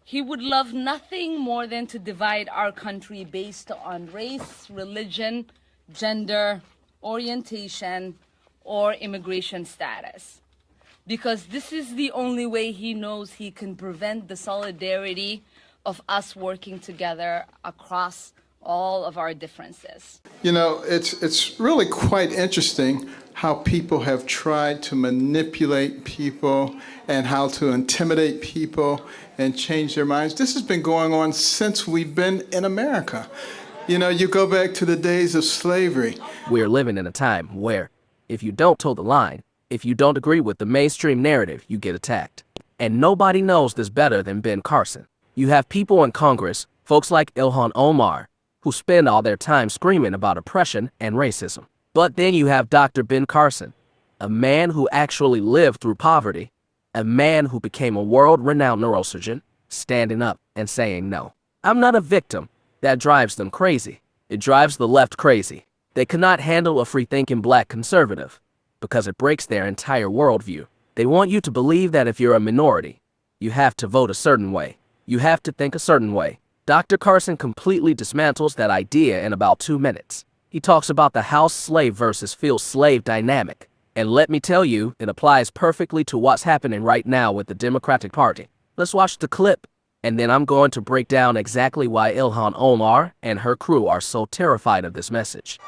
He would love nothing more than to divide our country based on race, religion, gender, orientation, or immigration status. Because this is the only way he knows he can prevent the solidarity of us working together across all of our differences. You know, it's really quite interesting how people have tried to manipulate people and how to intimidate people and change their minds. This has been going on since we've been in America. You know, you go back to the days of slavery. We're living in a time where if you don't toe the line, if you don't agree with the mainstream narrative, you get attacked. And nobody knows this better than Ben Carson. You have people in Congress, folks like Ilhan Omar, who spend all their time screaming about oppression and racism. But then you have Dr. Ben Carson, a man who actually lived through poverty, a man who became a world-renowned neurosurgeon, standing up and saying no. I'm not a victim. That drives them crazy. It drives the left crazy. They cannot handle a free-thinking black conservative because it breaks their entire worldview. They want you to believe that if you're a minority, you have to vote a certain way. You have to think a certain way. Dr. Carson completely dismantles that idea in about 2 minutes. He talks about the house slave versus field slave dynamic. And let me tell you, it applies perfectly to what's happening right now with the Democratic Party. Let's watch the clip, and then I'm going to break down exactly why Ilhan Omar and her crew are so terrified of this message.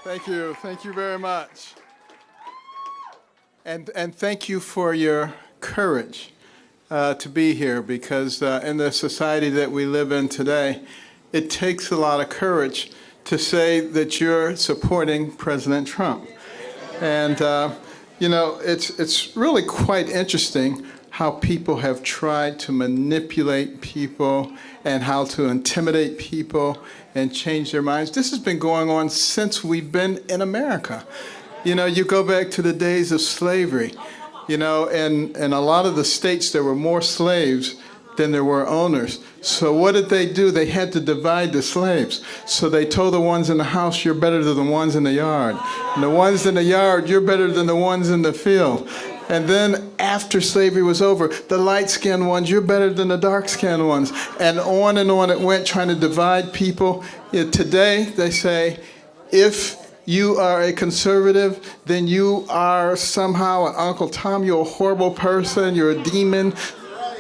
Thank you very much. And thank you for your courage to be here, because in the society that we live in today, it takes a lot of courage to say that you're supporting President Trump. And, you know, it's really quite interesting how people have tried to manipulate people and how to intimidate people and change their minds. This has been going on since we've been in America. You know, you go back to the days of slavery, you know, and in a lot of the states there were more slaves than there were owners. So what did they do? They had to divide the slaves. So they told the ones in the house, you're better than the ones in the yard. And the ones in the yard, you're better than the ones in the field. And then after slavery was over, the light-skinned ones, you're better than the dark-skinned ones. And on it went, trying to divide people. Today, they say, if you are a conservative, then you are somehow an Uncle Tom, you're a horrible person, you're a demon.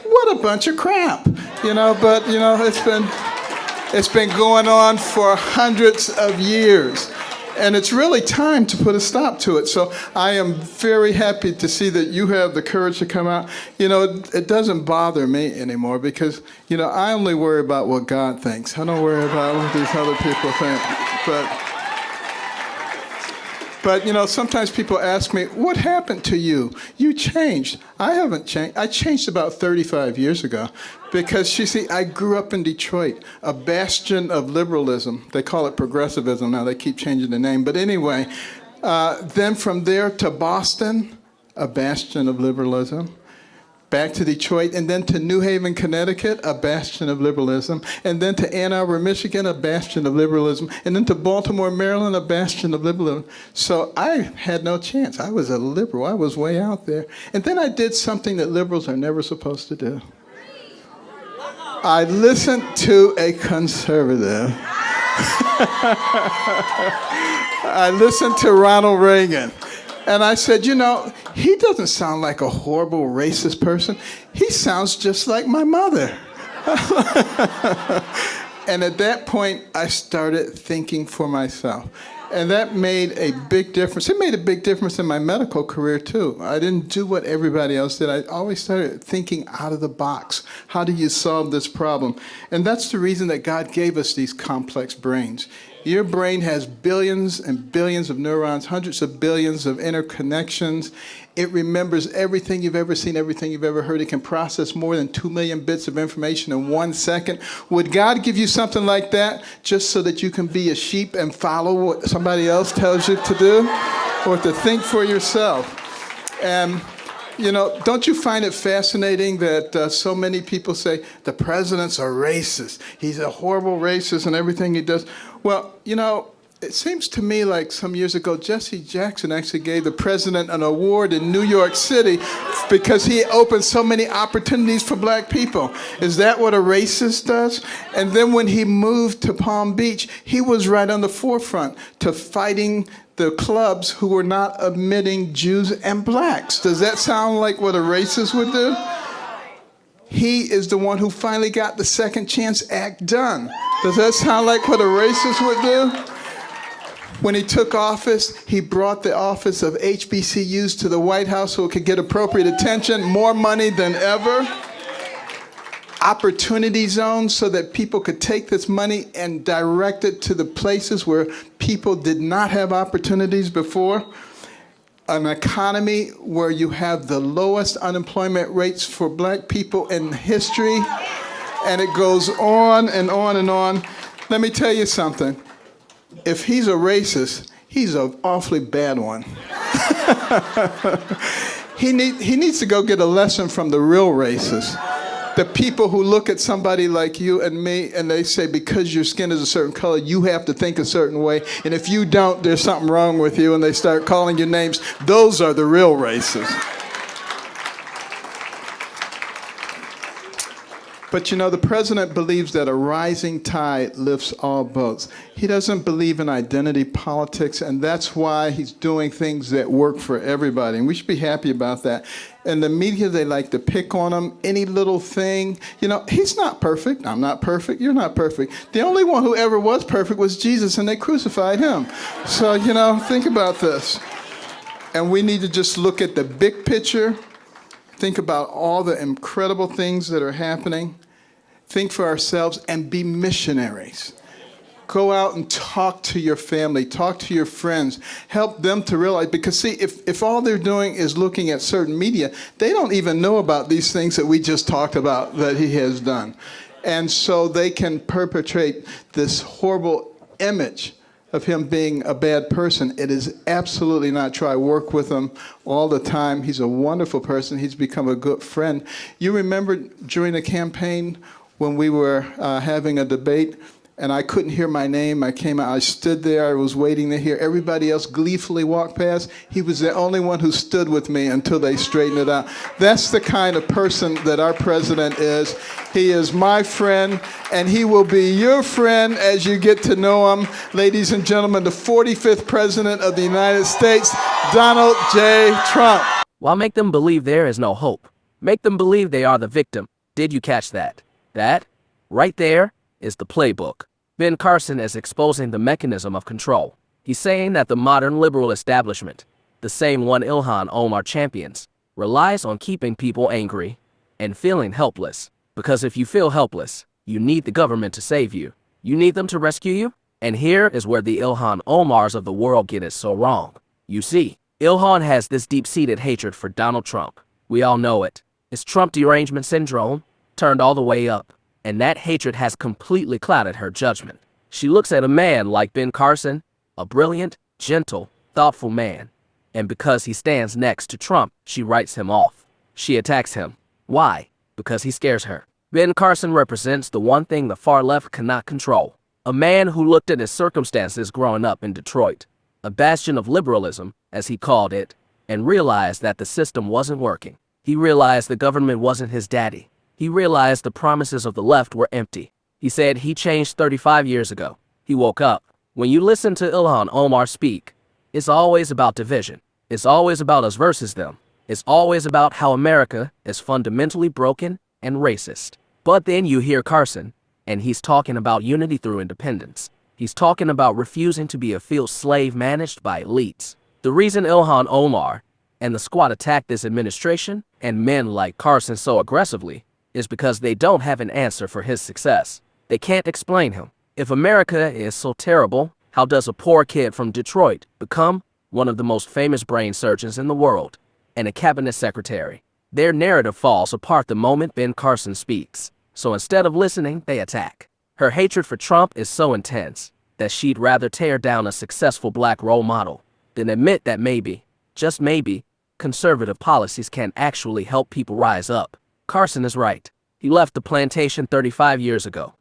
What a bunch of crap, you know, but, you know, it's been going on for hundreds of years. And it's really time to put a stop to it. So I am very happy to see that you have the courage to come out. You know, it doesn't bother me anymore because, you know, I only worry about what God thinks. I don't worry about what these other people think. But, you know, sometimes people ask me, what happened to you? You changed. I haven't changed. I changed about 35 years ago because, you see, I grew up in Detroit, a bastion of liberalism. They call it progressivism now. They keep changing the name. But anyway, then from there to Boston, a bastion of liberalism. Back to Detroit, and then to New Haven, Connecticut, a bastion of liberalism, and then to Ann Arbor, Michigan, a bastion of liberalism, and then to Baltimore, Maryland, a bastion of liberalism. So I had no chance. I was a liberal. I was way out there. And then I did something that liberals are never supposed to do. I listened to a conservative. I listened to Ronald Reagan. And I said, you know, he doesn't sound like a horrible racist person. He sounds just like my mother. And at that point, I started thinking for myself. And that made a big difference. It made a big difference in my medical career, too. I didn't do what everybody else did. I always started thinking out of the box. How do you solve this problem? And that's the reason that God gave us these complex brains. Your brain has billions and billions of neurons, hundreds of billions of interconnections. It remembers everything you've ever seen, everything you've ever heard. It can process more than 2 million bits of information in 1 second. Would God give you something like that just so that you can be a sheep and follow what somebody else tells you to do? Or to think for yourself? And you know, don't you find it fascinating that so many people say the president's a racist? He's a horrible racist and everything he does. Well, you know, it seems to me like some years ago, Jesse Jackson actually gave the president an award in New York City because he opened so many opportunities for black people. Is that what a racist does? And then when he moved to Palm Beach, he was right on the forefront to fighting the clubs who were not admitting Jews and blacks. Does that sound like what a racist would do? He is the one who finally got the Second Chance Act done. Does that sound like what a racist would do? When he took office, he brought the office of HBCUs to the White House so it could get appropriate attention, more money than ever. Opportunity zones so that people could take this money and direct it to the places where people did not have opportunities before. An economy where you have the lowest unemployment rates for black people in history. And it goes on and on and on. Let me tell you something. If he's a racist, he's an awfully bad one. He needs to go get a lesson from the real racists. The people who look at somebody like you and me and they say, because your skin is a certain color, you have to think a certain way. And if you don't, there's something wrong with you. And they start calling you names. Those are the real racists. But you know, the president believes that a rising tide lifts all boats. He doesn't believe in identity politics, and that's why he's doing things that work for everybody. And we should be happy about that. And the media, they like to pick on him, any little thing. You know, he's not perfect. I'm not perfect. You're not perfect. The only one who ever was perfect was Jesus, and they crucified him. So, you know, think about this. And we need to just look at the big picture. Think about all the incredible things that are happening. Think for ourselves and be missionaries. Go out and talk to your family, talk to your friends, help them to realize, because see, if all they're doing is looking at certain media, they don't even know about these things that we just talked about that he has done. And so they can perpetrate this horrible image of him being a bad person. It is absolutely not true. I work with him all the time. He's a wonderful person. He's become a good friend. You remember during the campaign when we were having a debate and I couldn't hear my name. I came out, I stood there, I was waiting to hear everybody else gleefully walk past. He was the only one who stood with me until they straightened it out. That's the kind of person that our president is. He is my friend, and he will be your friend as you get to know him. Ladies and gentlemen, the 45th president of the United States, Donald J. Trump. Why make them believe there is no hope? Make them believe they are the victim. Did you catch that? That, right there, is the playbook. Ben Carson is exposing the mechanism of control. He's saying that the modern liberal establishment, the same one Ilhan Omar champions, relies on keeping people angry and feeling helpless. Because if you feel helpless, you need the government to save you. You need them to rescue you. And here is where the Ilhan Omars of the world get it so wrong. You see, Ilhan has this deep-seated hatred for Donald Trump. We all know it. It's Trump derangement syndrome turned all the way up. And that hatred has completely clouded her judgment. She looks at a man like Ben Carson, a brilliant, gentle, thoughtful man. And because he stands next to Trump, she writes him off. She attacks him. Why? Because he scares her. Ben Carson represents the one thing the far left cannot control. A man who looked at his circumstances growing up in Detroit, a bastion of liberalism, as he called it, and realized that the system wasn't working. He realized the government wasn't his daddy. He realized the promises of the left were empty. He said he changed 35 years ago. He woke up. When you listen to Ilhan Omar speak, it's always about division. It's always about us versus them. It's always about how America is fundamentally broken and racist. But then you hear Carson, and he's talking about unity through independence. He's talking about refusing to be a field slave managed by elites. The reason Ilhan Omar and the squad attack this administration and men like Carson so aggressively is because they don't have an answer for his success. They can't explain him. If America is so terrible, how does a poor kid from Detroit become one of the most famous brain surgeons in the world and a cabinet secretary? Their narrative falls apart the moment Ben Carson speaks. So instead of listening, they attack. Her hatred for Trump is so intense that she'd rather tear down a successful black role model than admit that maybe, just maybe, conservative policies can actually help people rise up. Carson is right. He left the plantation 35 years ago.